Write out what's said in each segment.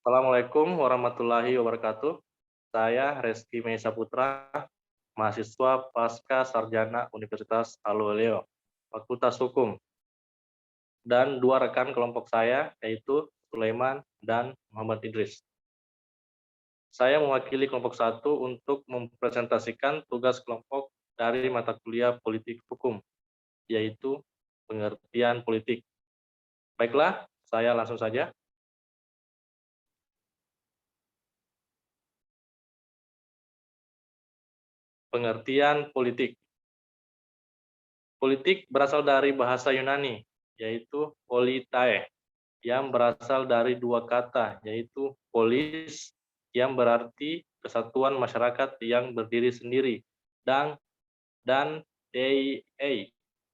Assalamualaikum warahmatullahi wabarakatuh. Saya Reski Meisa Putra, mahasiswa Pasca Sarjana Universitas Aluleo, Fakultas Hukum, dan dua rekan kelompok saya, yaitu Sulaiman dan Muhammad Idris. Saya mewakili kelompok satu untuk mempresentasikan tugas kelompok dari mata kuliah Politik Hukum, yaitu pengertian politik. Baiklah, saya langsung saja. Pengertian politik. Politik berasal dari bahasa Yunani, yaitu politae, yang berasal dari dua kata, yaitu polis, yang berarti kesatuan masyarakat yang berdiri sendiri, dan dei,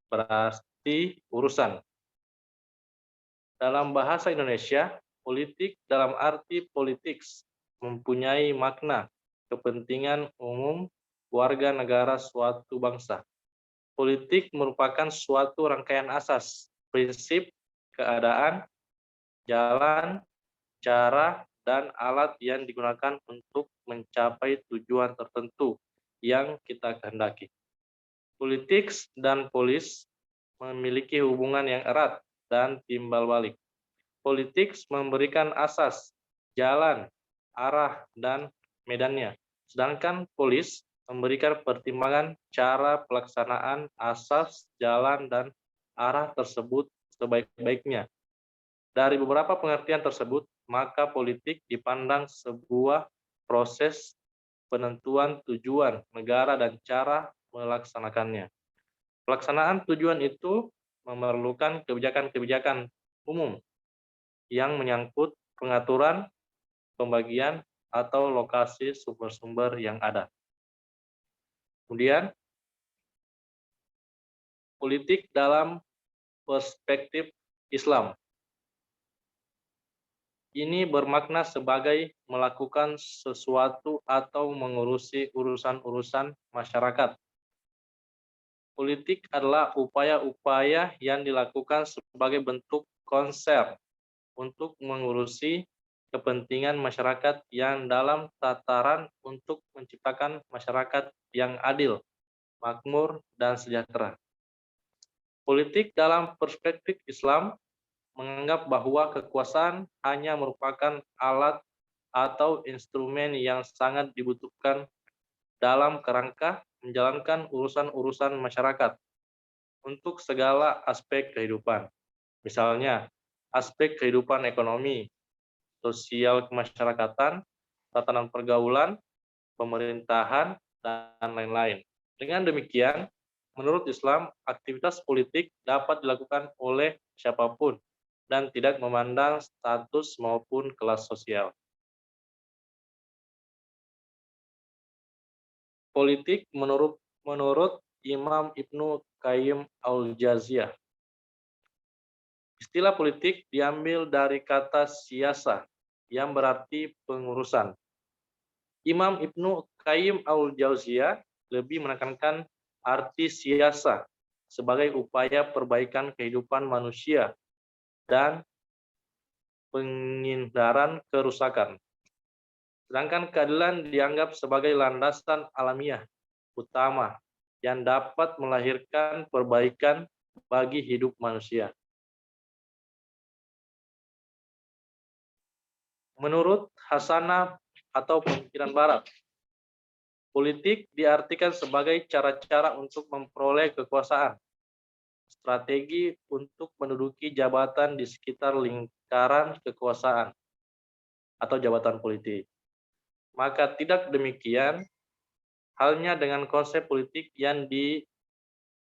berarti urusan. Dalam bahasa Indonesia, politik dalam arti politics mempunyai makna kepentingan umum warga negara suatu bangsa. Politik merupakan suatu rangkaian asas, prinsip, keadaan, jalan, cara, dan alat yang digunakan untuk mencapai tujuan tertentu yang kita kehendaki. Politik dan polis memiliki hubungan yang erat dan timbal balik. Politik memberikan asas, jalan, arah, dan medannya, sedangkan polis memberikan pertimbangan cara pelaksanaan asas, jalan, dan arah tersebut sebaik-baiknya. Dari beberapa pengertian tersebut, maka politik dipandang sebuah proses penentuan tujuan negara dan cara melaksanakannya. Pelaksanaan tujuan itu memerlukan kebijakan-kebijakan umum yang menyangkut pengaturan, pembagian, atau lokasi sumber-sumber yang ada. Kemudian, politik dalam perspektif Islam. Ini bermakna sebagai melakukan sesuatu atau mengurusi urusan-urusan masyarakat. Politik adalah upaya-upaya yang dilakukan sebagai bentuk konser untuk mengurusi kepentingan masyarakat yang dalam tataran untuk menciptakan masyarakat yang adil, makmur, dan sejahtera. Politik dalam perspektif Islam menganggap bahwa kekuasaan hanya merupakan alat atau instrumen yang sangat dibutuhkan dalam kerangka menjalankan urusan-urusan masyarakat untuk segala aspek kehidupan. Misalnya, aspek kehidupan ekonomi, sosial kemasyarakatan, tatanan pergaulan, pemerintahan, dan lain-lain. Dengan demikian, menurut Islam, aktivitas politik dapat dilakukan oleh siapapun dan tidak memandang status maupun kelas sosial. Politik menurut Imam Ibnu Qayyim al-Jauziyah. Istilah politik diambil dari kata siasa yang berarti pengurusan. Imam Ibnu Qayyim al-Jauziyah lebih menekankan arti siasa sebagai upaya perbaikan kehidupan manusia dan penghindaran kerusakan. Sedangkan keadilan dianggap sebagai landasan alamiah utama yang dapat melahirkan perbaikan bagi hidup manusia. Menurut Hasanah atau pemikiran Barat, politik diartikan sebagai cara-cara untuk memperoleh kekuasaan, strategi untuk menduduki jabatan di sekitar lingkaran kekuasaan atau jabatan politik. Maka tidak demikian halnya dengan konsep politik yang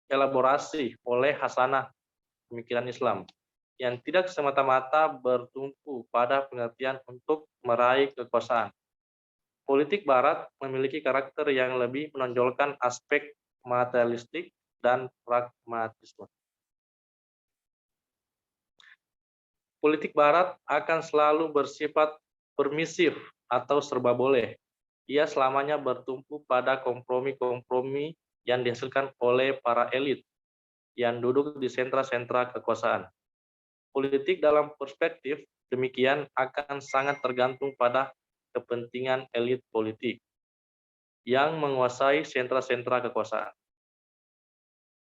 dielaborasi oleh Hasanah pemikiran Islam, yang tidak semata-mata bertumpu pada pengertian untuk meraih kekuasaan. Politik Barat memiliki karakter yang lebih menonjolkan aspek materialistik dan pragmatisme. Politik Barat akan selalu bersifat permisif atau serba boleh. Ia selamanya bertumpu pada kompromi-kompromi yang dihasilkan oleh para elit yang duduk di sentra-sentra kekuasaan. Politik dalam perspektif demikian akan sangat tergantung pada kepentingan elit politik yang menguasai sentra-sentra kekuasaan.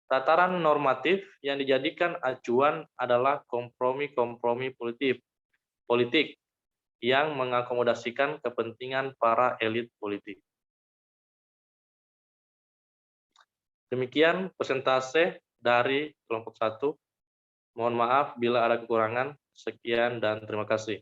Tataran normatif yang dijadikan acuan adalah kompromi-kompromi politik yang mengakomodasikan kepentingan para elit politik. Demikian persentase dari kelompok 1. Mohon maaf bila ada kekurangan. Sekian dan terima kasih.